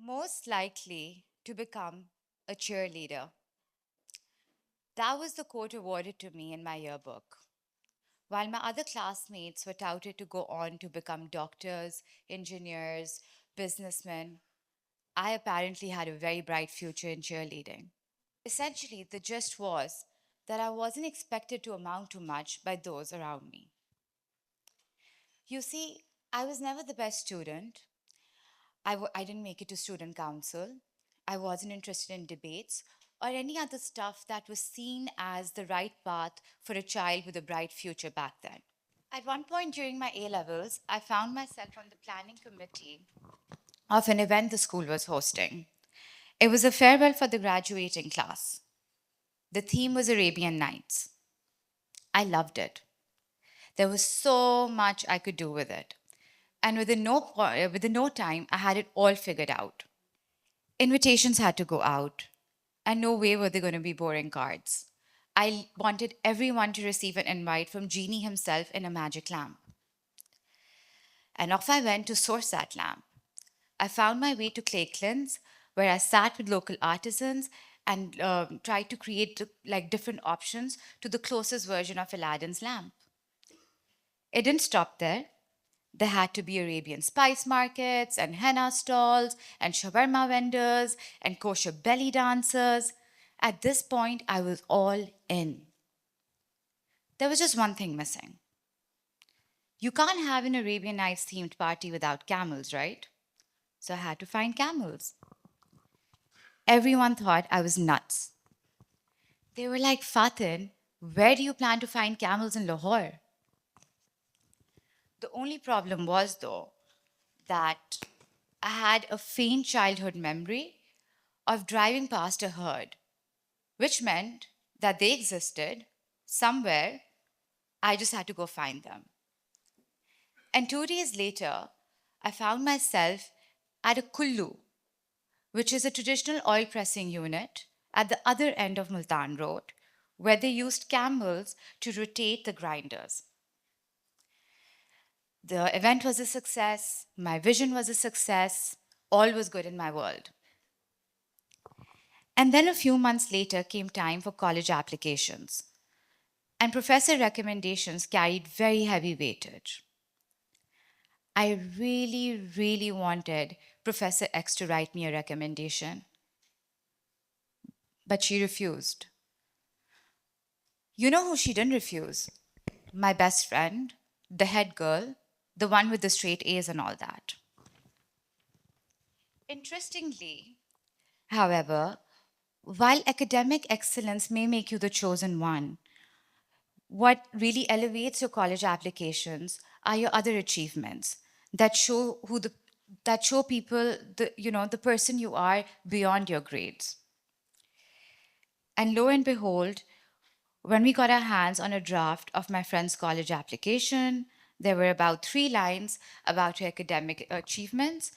Most likely to become a cheerleader. That was the quote awarded to me in my yearbook. While my other classmates were touted to go on to become doctors, engineers, businessmen, I apparently had a very bright future in cheerleading. Essentially, the gist was that I wasn't expected to amount to much by those around me. You see, I was never the best student. I didn't make it to student council. I wasn't interested in debates or any other stuff that was seen as the right path for a child with a bright future back then. At one point during my A levels, I found myself on the planning committee of an event the school was hosting. It was a farewell for the graduating class. The theme was Arabian Nights. I loved it. There was so much I could do with it. And within no time, I had it all figured out. Invitations had to go out, and no way were they going to be boring cards. I wanted everyone to receive an invite from Genie himself in a magic lamp. And off I went to source that lamp. I found my way to Clakelands, where I sat with local artisans and tried to create like different options to the closest version of Aladdin's lamp. It didn't stop there. There had to be Arabian spice markets and henna stalls and shawarma vendors and kosher belly dancers. At this point, I was all in. There was just one thing missing. You can't have an Arabian Nights themed party without camels, right? So I had to find camels. Everyone thought I was nuts. They were like, Fatin, where do you plan to find camels in Lahore? The only problem was, though, that I had a faint childhood memory of driving past a herd, which meant that they existed somewhere. I just had to go find them. And 2 days later, I found myself at a kullu, which is a traditional oil pressing unit at the other end of Multan Road, where they used camels to rotate the grinders. The event was a success, my vision was a success, all was good in my world. And then a few months later came time for college applications, and professor recommendations carried very heavy weightage. I really, really wanted Professor X to write me a recommendation, but she refused. You know who she didn't refuse? My best friend, the head girl, the one with the straight A's and all that. Interestingly, however, while academic excellence may make you the chosen one, what really elevates your college applications are your other achievements that show that show people the person you are beyond your grades. And lo and behold, when we got our hands on a draft of my friend's college application, there were about 3 lines about her academic achievements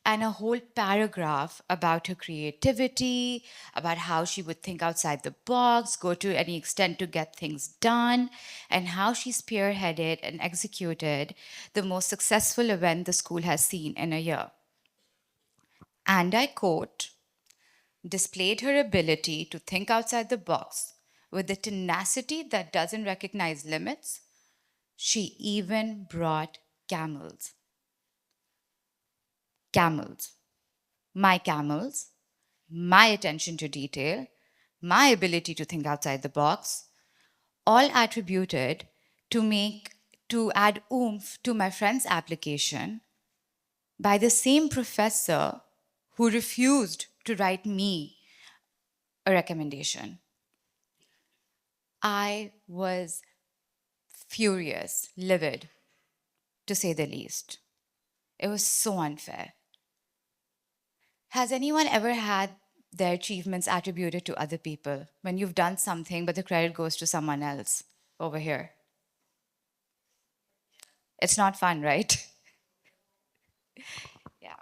and a whole paragraph about her creativity, about how she would think outside the box, go to any extent to get things done, and how she spearheaded and executed the most successful event the school has seen in a year. And I quote, displayed her ability to think outside the box with a tenacity that doesn't recognize limits. She even brought camels. Camels. My camels, my attention to detail, my ability to think outside the box, all attributed to add oomph to my friend's application by the same professor who refused to write me a recommendation. I was furious, livid, to say the least. It was so unfair. Has anyone ever had their achievements attributed to other people when you've done something but the credit goes to someone else over here? It's not fun, right? Yeah.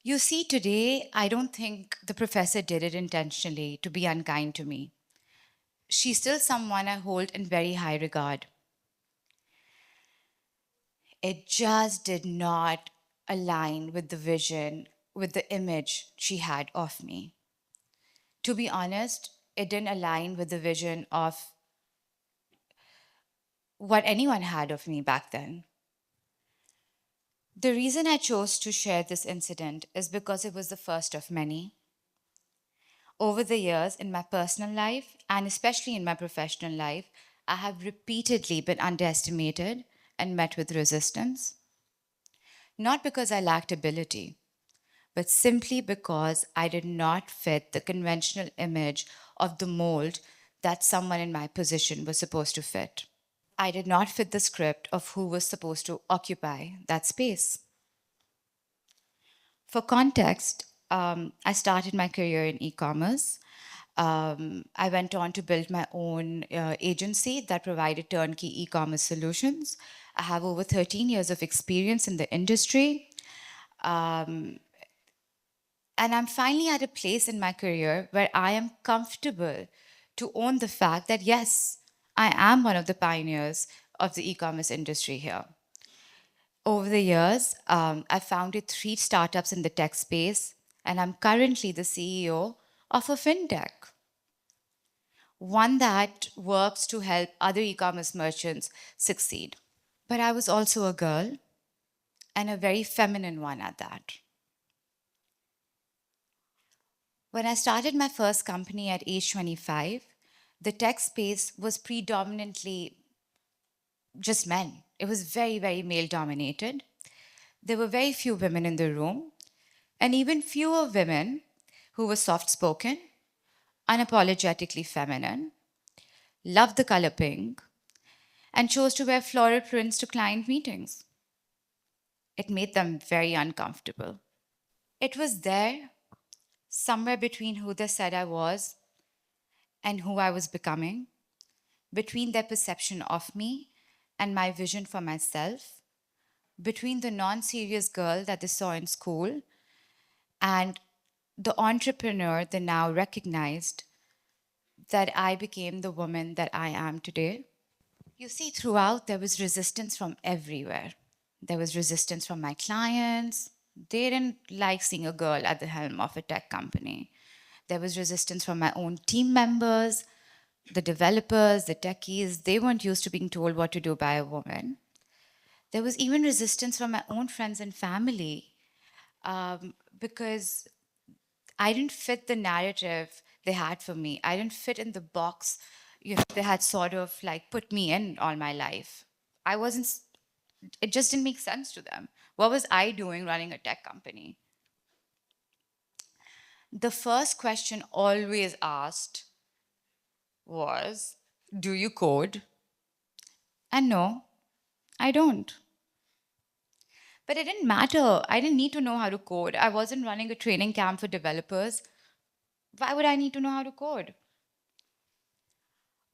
You see, today, I don't think the professor did it intentionally to be unkind to me. She's still someone I hold in very high regard. It just did not align with the vision with the image she had of me. To be honest, it didn't align with the vision of what anyone had of me back then. The reason I chose to share this incident is because it was the first of many. Over the years, in my personal life, and especially in my professional life, I have repeatedly been underestimated and met with resistance. Not because I lacked ability, but simply because I did not fit the conventional image of the mold that someone in my position was supposed to fit. I did not fit the script of who was supposed to occupy that space. For context, I started my career in e commerce. I went on to build my own agency that provided turnkey e commerce solutions. I have over 13 years of experience in the industry. And I'm finally at a place in my career where I am comfortable to own the fact that, yes, I am one of the pioneers of the e commerce industry here. Over the years, I've founded 3 startups in the tech space, and I'm currently the CEO of a fintech, one that works to help other e commerce merchants succeed. But I was also a girl, and a very feminine one at that. When I started my first company at age 25, the tech space was predominantly just men. It was very, very male dominated. There were very few women in the room, and even fewer women who were soft spoken, unapologetically feminine, loved the color pink, and chose to wear floral prints to client meetings. It made them very uncomfortable. It was there, somewhere between who they said I was and who I was becoming, between their perception of me and my vision for myself, between the non serious girl that they saw in school and the entrepreneur they now recognized that I became the woman that I am today. You see, throughout, there was resistance from everywhere. There was resistance from my clients. They didn't like seeing a girl at the helm of a tech company. There was resistance from my own team members, the developers, the techies. They weren't used to being told what to do by a woman. There was even resistance from my own friends and family because I didn't fit the narrative they had for me. I didn't fit in the box, they had sort of like put me in all my life. I wasn't, it just didn't make sense to them. What was I doing running a tech company? The first question always asked was, do you code? And no, I don't. But it didn't matter. I didn't need to know how to code. I wasn't running a training camp for developers. Why would I need to know how to code?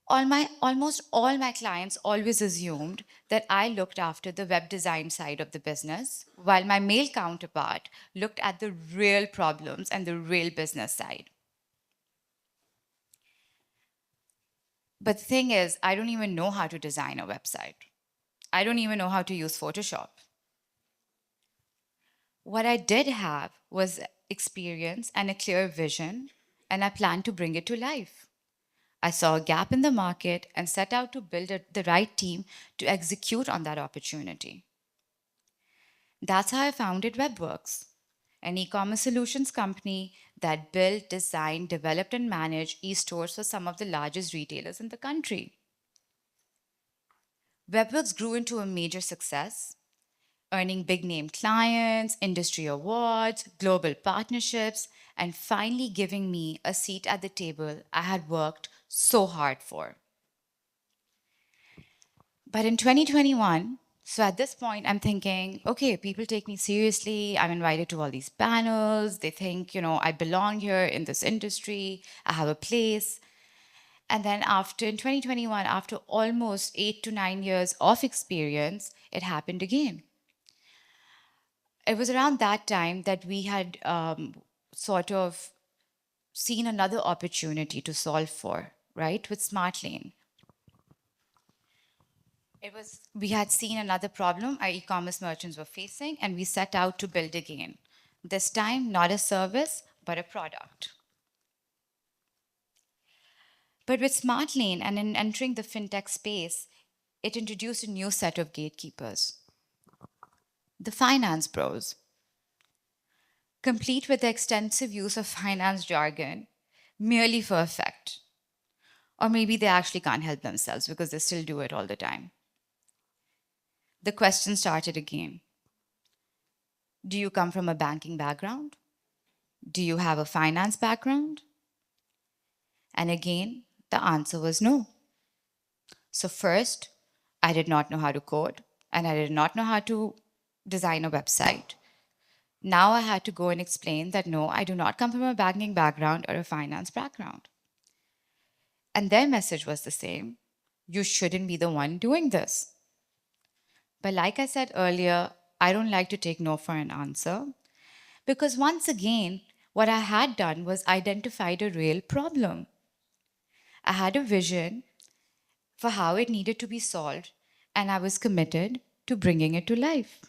Almost all my clients always assumed that I looked after the web design side of the business, while my male counterpart looked at the real problems and the real business side. But the thing is, I don't even know how to design a website. I don't even know how to use Photoshop. What I did have was experience and a clear vision, and I planned to bring it to life. I saw a gap in the market and set out to build the right team to execute on that opportunity. That's how I founded WebWorks, an e commerce solutions company that built, designed, developed, and managed e stores for some of the largest retailers in the country. WebWorks grew into a major success, earning big name clients, industry awards, global partnerships, and finally giving me a seat at the table I had worked so hard for. But in 2021, so at this point, I'm thinking, okay, people take me seriously. I'm invited to all these panels. They think, I belong here in this industry. I have a place. And then in 2021, after almost 8 to 9 years of experience, it happened again. It was around that time that we had sort of seen another opportunity to solve for, right, with Smart Lane. We had seen another problem our e-commerce merchants were facing, and we set out to build again. This time, not a service, but a product. But with Smart Lane and in entering the fintech space, it introduced a new set of gatekeepers, the finance bros, complete with the extensive use of finance jargon merely for effect. Or maybe they actually can't help themselves because they still do it all the time. The question started again. Do you come from a banking background? Do you have a finance background? And again, the answer was no. So, first, I did not know how to code and I did not know how to design a website. Now I had to go and explain that no, I do not come from a banking background or a finance background. And their message was the same: you shouldn't be the one doing this. But like I said earlier, I don't like to take no for an answer because once again, what I had done was identified a real problem. I had a vision for how it needed to be solved, and I was committed to bringing it to life.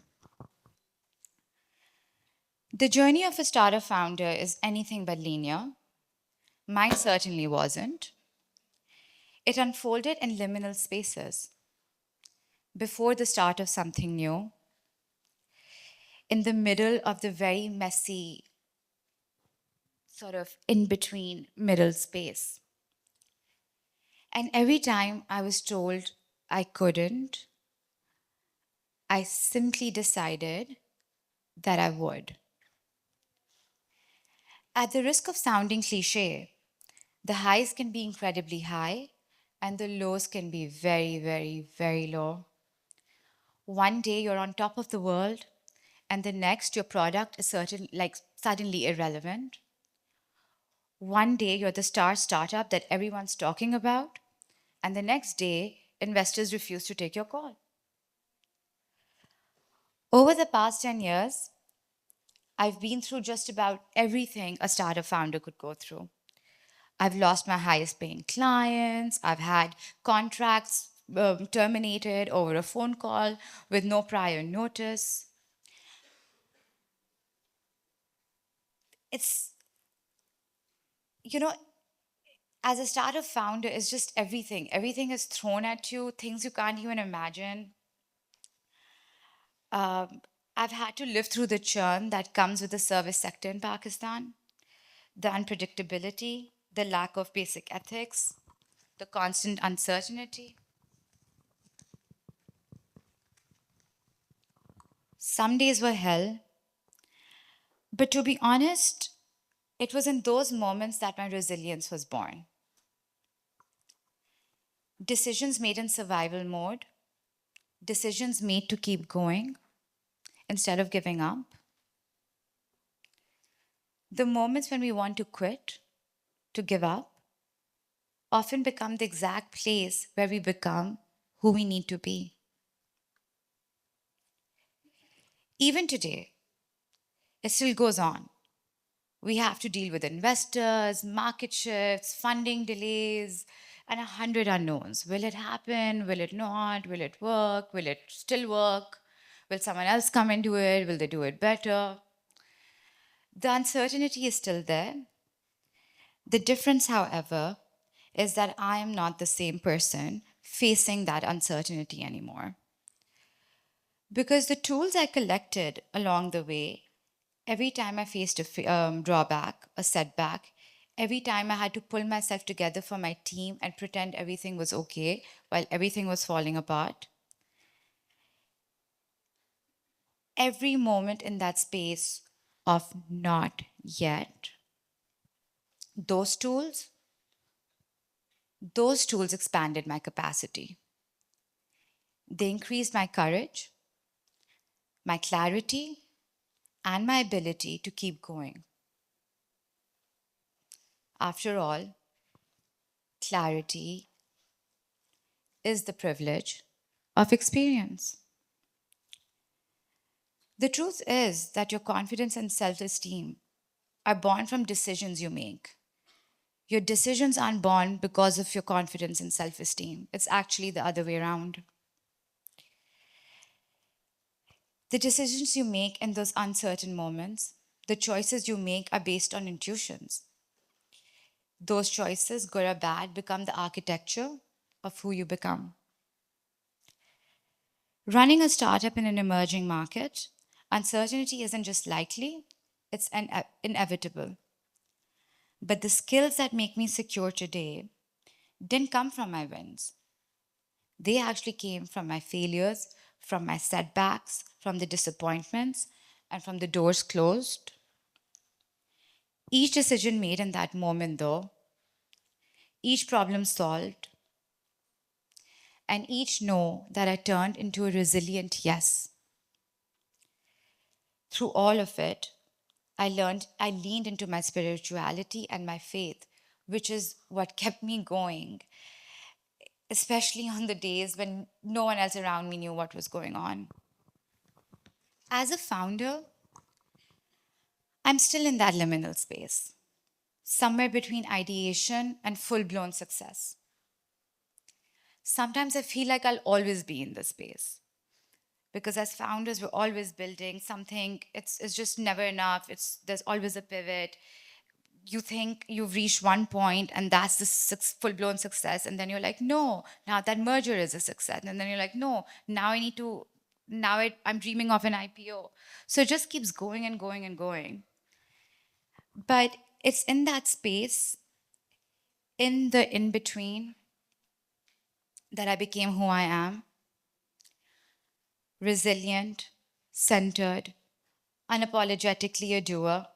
The journey of a startup founder is anything but linear. Mine certainly wasn't. It unfolded in liminal spaces. Before the start of something new, in the middle of the very messy, sort of in between middle space. And every time I was told I couldn't, I simply decided that I would. At the risk of sounding cliche, the highs can be incredibly high and the lows can be very, very, very low. One day you're on top of the world, and the next your product is suddenly irrelevant. One day you're the star startup that everyone's talking about, and the next day investors refuse to take your call. Over the past 10 years, I've been through just about everything a startup founder could go through. I've lost my highest paying clients. I've had contracts terminated over a phone call with no prior notice. It's, you know, as a startup founder, it's just everything. Everything is thrown at you, things you can't even imagine. Um, I've had to live through the churn that comes with the service sector in Pakistan, the unpredictability, the lack of basic ethics, the constant uncertainty. Some days were hell, but to be honest, it was in those moments that my resilience was born. Decisions made in survival mode, decisions made to keep going instead of giving up. The moments when we want to quit, to give up, often become the exact place where we become who we need to be. Even today, it still goes on. We have to deal with investors, market shifts, funding delays, and 100 unknowns. Will it happen? Will it not? Will it work? Will it still work? Will someone else come into it? Will they do it better? The uncertainty is still there. The difference, however, is that I am not the same person facing that uncertainty anymore. Because the tools I collected along the way, every time I faced a drawback, a setback, every time I had to pull myself together for my team and pretend everything was okay while everything was falling apart, every moment in that space of not yet, those tools, those tools expanded my capacity. They increased my courage, my clarity, and my ability to keep going. After all, clarity is the privilege of experience. The truth is that your confidence and self esteem are born from decisions you make. Your decisions aren't born because of your confidence and self esteem, it's actually the other way around. The decisions you make in those uncertain moments, The choices you make are based on intuitions. Those choices, good or bad, become the architecture of who you become. Running a startup in an emerging market, uncertainty isn't just likely, it's inevitable. But the skills that make me secure today didn't come from my wins. They actually came from my failures, from my setbacks, from the disappointments, and from the doors closed. Each decision made in that moment, though, each problem solved, and each no that I turned into a resilient yes. Through all of it, I leaned into my spirituality and my faith, which is what kept me going, especially on the days when no one else around me knew what was going on. As a founder, I'm still in that liminal space, somewhere between ideation and full blown success. Sometimes I feel like I'll always be in this space because as founders, we're always building something. It's just never enough. There's always a pivot. You think you've reached one point and that's the full blown success, and then you're like, no, now that merger is a success, and then you're like, no, now I need to. I'm dreaming of an IPO. So it just keeps going and going and going. But it's in that space, in the in between, that I became who I am: resilient, centered, unapologetically a doer,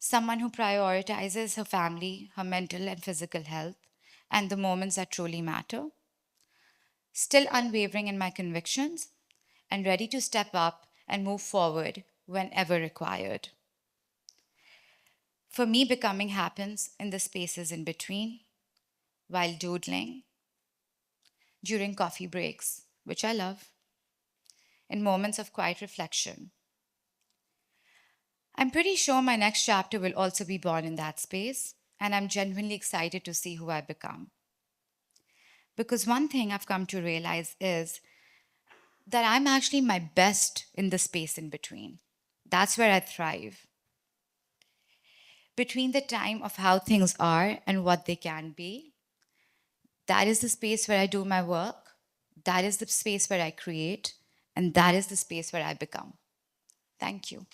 someone who prioritizes her family, her mental and physical health, and the moments that truly matter, still unwavering in my convictions, and ready to step up and move forward whenever required. For me, becoming happens in the spaces in between, while doodling, during coffee breaks, which I love, in moments of quiet reflection. I'm pretty sure my next chapter will also be born in that space, and I'm genuinely excited to see who I become. Because one thing I've come to realize is that I'm actually my best in the space in between. That's where I thrive. Between the time of how things are and what they can be, that is the space where I do my work, that is the space where I create, and that is the space where I become. Thank you.